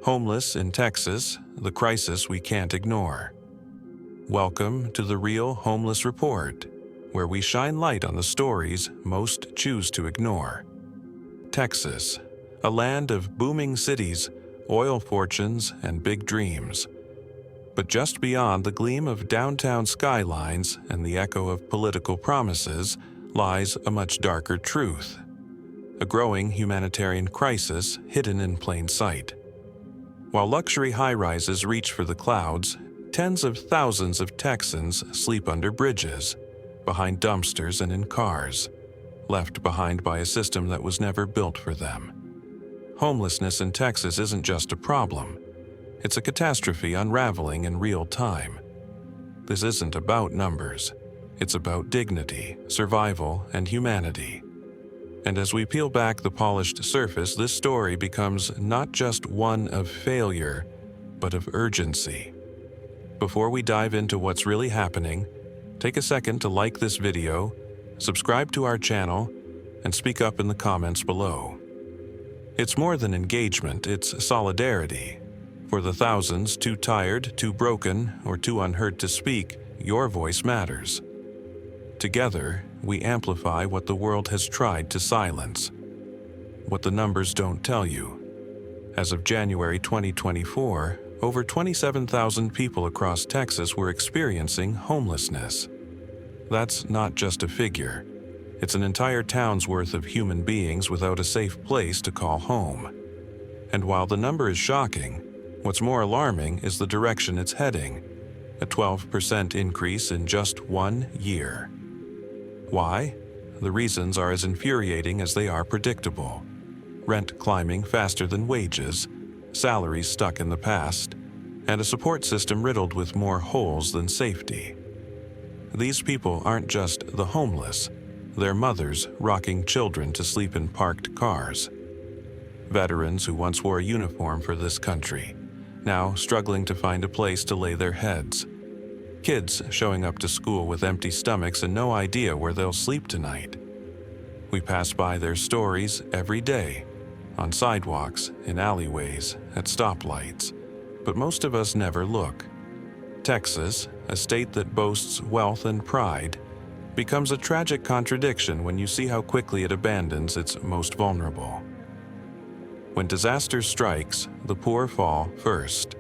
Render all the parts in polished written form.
Homeless in Texas, the crisis we can't ignore. Welcome to the Real Homeless Report, where we shine light on the stories most choose to ignore. Texas, a land of booming cities, oil fortunes, and big dreams. But just beyond the gleam of downtown skylines and the echo of political promises lies a much darker truth. A growing humanitarian crisis hidden in plain sight. While luxury high-rises reach for the clouds, tens of thousands of Texans sleep under bridges, behind dumpsters and in cars, left behind by a system that was never built for them. Homelessness in Texas isn't just a problem. It's a catastrophe unraveling in real time. This isn't about numbers. It's about dignity, survival, and humanity. And as we peel back the polished surface, this story becomes not just one of failure, but of urgency. Before we dive into what's really happening, take a second to like this video, subscribe to our channel, and speak up in the comments below. It's more than engagement, it's solidarity. For the thousands too tired, too broken, or too unheard to speak, your voice matters. Together, we amplify what the world has tried to silence. What the numbers don't tell you. As of January 2024, over 27,000 people across Texas were experiencing homelessness. That's not just a figure. It's an entire town's worth of human beings without a safe place to call home. And while the number is shocking, what's more alarming is the direction it's heading, a 12% increase in just 1 year. Why? The reasons are as infuriating as they are predictable. Rent climbing faster than wages, salaries stuck in the past, and a support system riddled with more holes than safety. These people aren't just the homeless, they're mothers rocking children to sleep in parked cars. Veterans who once wore a uniform for this country, now struggling to find a place to lay their heads. Kids showing up to school with empty stomachs and no idea where they'll sleep tonight. We pass by their stories every day, on sidewalks, in alleyways, at stoplights, but most of us never look. Texas, a state that boasts wealth and pride, becomes a tragic contradiction when you see how quickly it abandons its most vulnerable. When disaster strikes, the poor fall first.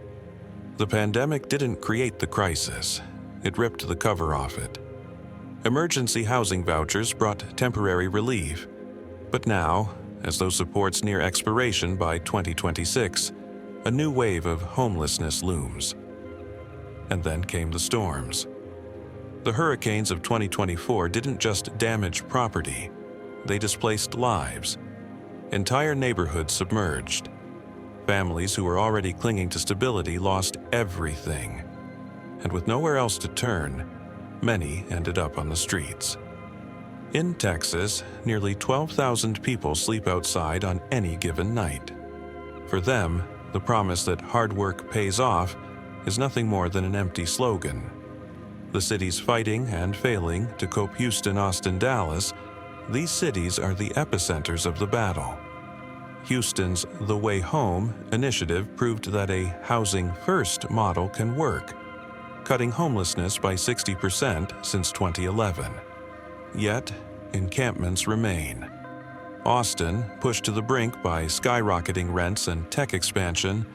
The pandemic didn't create the crisis. It ripped the cover off it. Emergency housing vouchers brought temporary relief. But now, as those supports near expiration by 2026, a new wave of homelessness looms. And then came the storms. The hurricanes of 2024 didn't just damage property, they displaced lives. Entire neighborhoods submerged. Families who were already clinging to stability lost everything. And with nowhere else to turn, many ended up on the streets. In Texas, nearly 12,000 people sleep outside on any given night. For them, the promise that hard work pays off is nothing more than an empty slogan. The cities fighting and failing to cope Houston, Austin, Dallas, these cities are the epicenters of the battle. Houston's The Way Home initiative proved that a housing-first model can work, cutting homelessness by 60% since 2011. Yet, encampments remain. Austin, pushed to the brink by skyrocketing rents and tech expansion,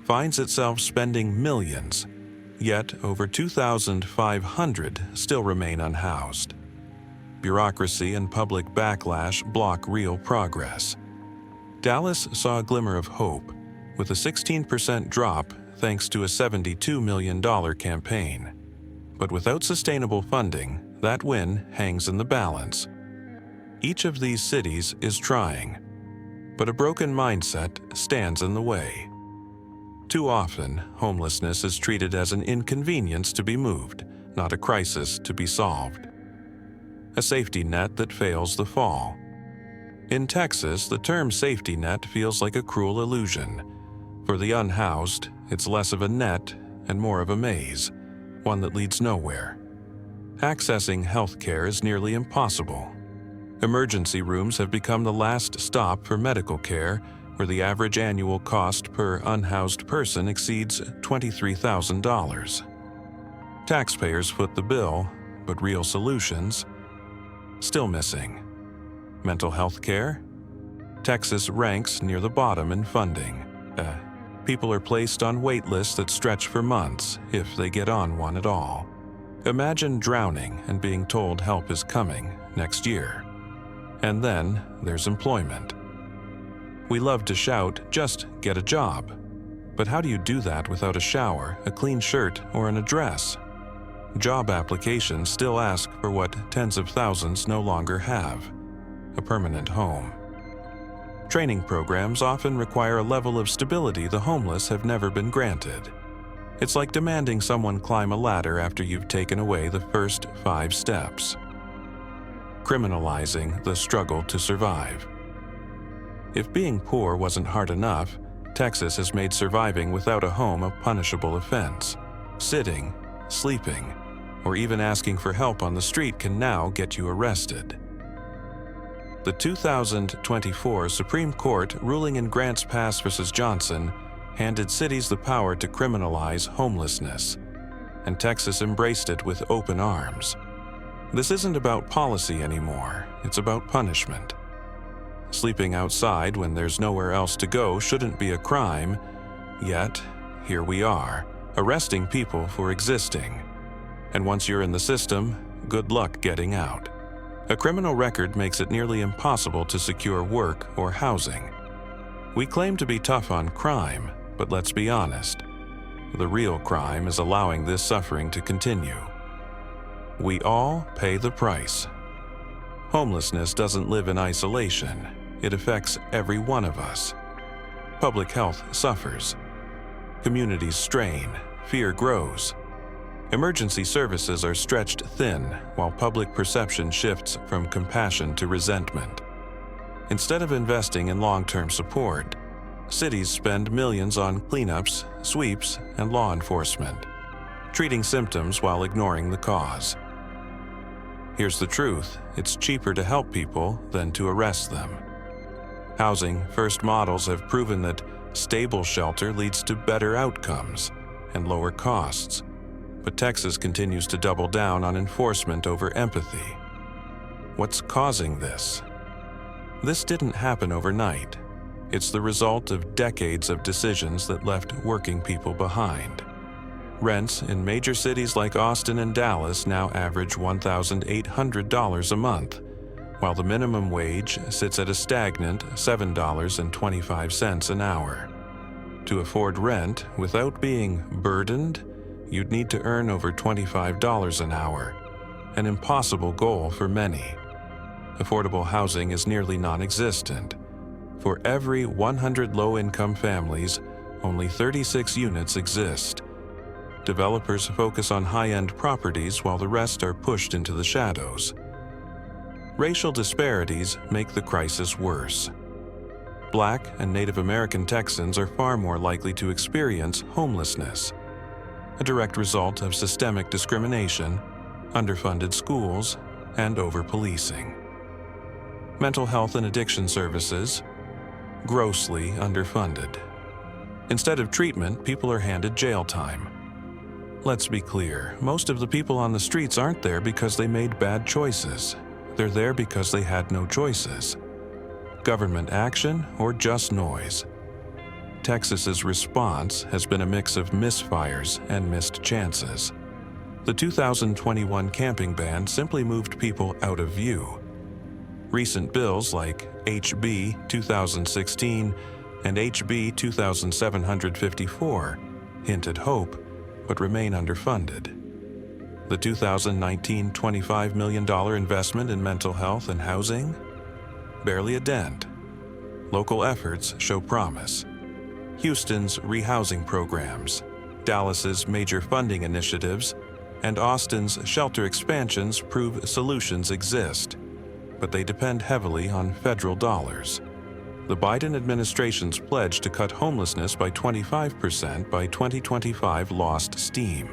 finds itself spending millions, yet over 2,500 still remain unhoused. Bureaucracy and public backlash block real progress. Dallas saw a glimmer of hope, with a 16% drop thanks to a $72 million campaign. But without sustainable funding, that win hangs in the balance. Each of these cities is trying, but a broken mindset stands in the way. Too often, homelessness is treated as an inconvenience to be moved, not a crisis to be solved. A safety net that fails the fall. In Texas, the term safety net feels like a cruel illusion. For the unhoused, it's less of a net and more of a maze, one that leads nowhere. Accessing health care is nearly impossible. Emergency rooms have become the last stop for medical care, where the average annual cost per unhoused person exceeds $23,000. Taxpayers foot the bill, but real solutions still missing. Mental health care? Texas ranks near the bottom in funding. People are placed on wait lists that stretch for months, if they get on one at all. Imagine drowning and being told help is coming next year. And then there's employment. We love to shout, just get a job. But how do you do that without a shower, a clean shirt, or an address? Job applications still ask for what tens of thousands no longer have: a permanent home. Training programs often require a level of stability the homeless have never been granted. It's like demanding someone climb a ladder after you've taken away the first 5 steps. Criminalizing the struggle to survive. If being poor wasn't hard enough, Texas has made surviving without a home a punishable offense. Sitting, sleeping, or even asking for help on the street can now get you arrested. The 2024 Supreme Court ruling in Grants Pass v. Johnson handed cities the power to criminalize homelessness, and Texas embraced it with open arms. This isn't about policy anymore, it's about punishment. Sleeping outside when there's nowhere else to go shouldn't be a crime, yet here we are, arresting people for existing. And once you're in the system, good luck getting out. A criminal record makes it nearly impossible to secure work or housing. We claim to be tough on crime, but let's be honest. The real crime is allowing this suffering to continue. We all pay the price. Homelessness doesn't live in isolation. It affects every one of us. Public health suffers. Communities strain. Fear grows. Emergency services are stretched thin while public perception shifts from compassion to resentment. Instead of investing in long-term support, cities spend millions on cleanups, sweeps, and law enforcement, treating symptoms while ignoring the cause. Here's the truth: it's cheaper to help people than to arrest them. Housing first models have proven that stable shelter leads to better outcomes and lower costs. But Texas continues to double down on enforcement over empathy. What's causing this? This didn't happen overnight. It's the result of decades of decisions that left working people behind. Rents in major cities like Austin and Dallas now average $1,800 a month, while the minimum wage sits at a stagnant $7.25 an hour. To afford rent without being burdened, you'd need to earn over $25 an hour, an impossible goal for many. Affordable housing is nearly non-existent. For every 100 low-income families, only 36 units exist. Developers focus on high-end properties while the rest are pushed into the shadows. Racial disparities make the crisis worse. Black and Native American Texans are far more likely to experience homelessness, a direct result of systemic discrimination, underfunded schools, and over-policing. Mental health and addiction services, grossly underfunded. Instead of treatment, people are handed jail time. Let's be clear, most of the people on the streets aren't there because they made bad choices. They're there because they had no choices. Government action or just noise? Texas's response has been a mix of misfires and missed chances. The 2021 camping ban simply moved people out of view. Recent bills like HB 2016 and HB 2754 hint at hope, but remain underfunded. The 2019 $25 million investment in mental health and housing? Barely a dent. Local efforts show promise. Houston's rehousing programs, Dallas's major funding initiatives, and Austin's shelter expansions prove solutions exist, but they depend heavily on federal dollars. The Biden administration's pledge to cut homelessness by 25% by 2025 lost steam.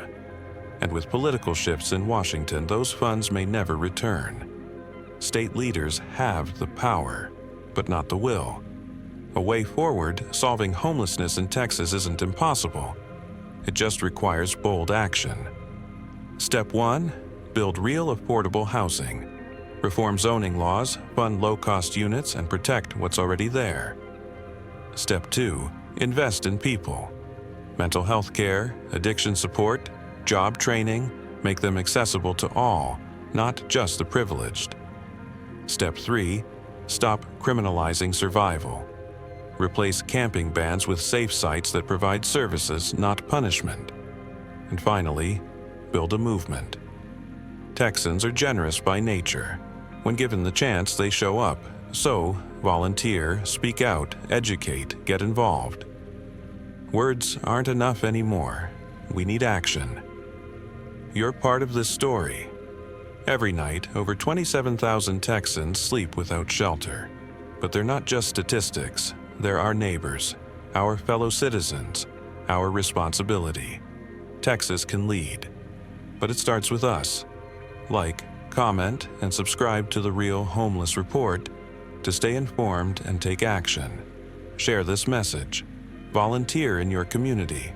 And with political shifts in Washington, those funds may never return. State leaders have the power, but not the will. A way forward, solving homelessness in Texas isn't impossible. It just requires bold action. Step 1. Build real affordable housing. Reform zoning laws, fund low-cost units, and protect what's already there. Step 2. Invest in people. Mental health care, addiction support, job training, make them accessible to all, not just the privileged. Step 3. Stop criminalizing survival. Replace camping bans with safe sites that provide services, not punishment. And finally, build a movement. Texans are generous by nature. When given the chance, they show up. So, volunteer, speak out, educate, get involved. Words aren't enough anymore. We need action. You're part of this story. Every night, over 27,000 Texans sleep without shelter. But they're not just statistics. They're our neighbors, our fellow citizens, our responsibility. Texas can lead. But it starts with us. Like, comment, and subscribe to the Real Homeless Report to stay informed and take action. Share this message. Volunteer in your community.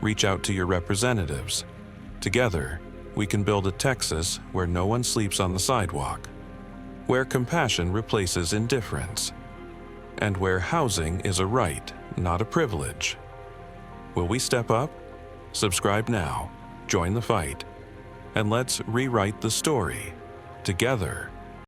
Reach out to your representatives. Together, we can build a Texas where no one sleeps on the sidewalk, where compassion replaces indifference, and where housing is a right, not a privilege. Will we step up? Subscribe now, join the fight, and let's rewrite the story together.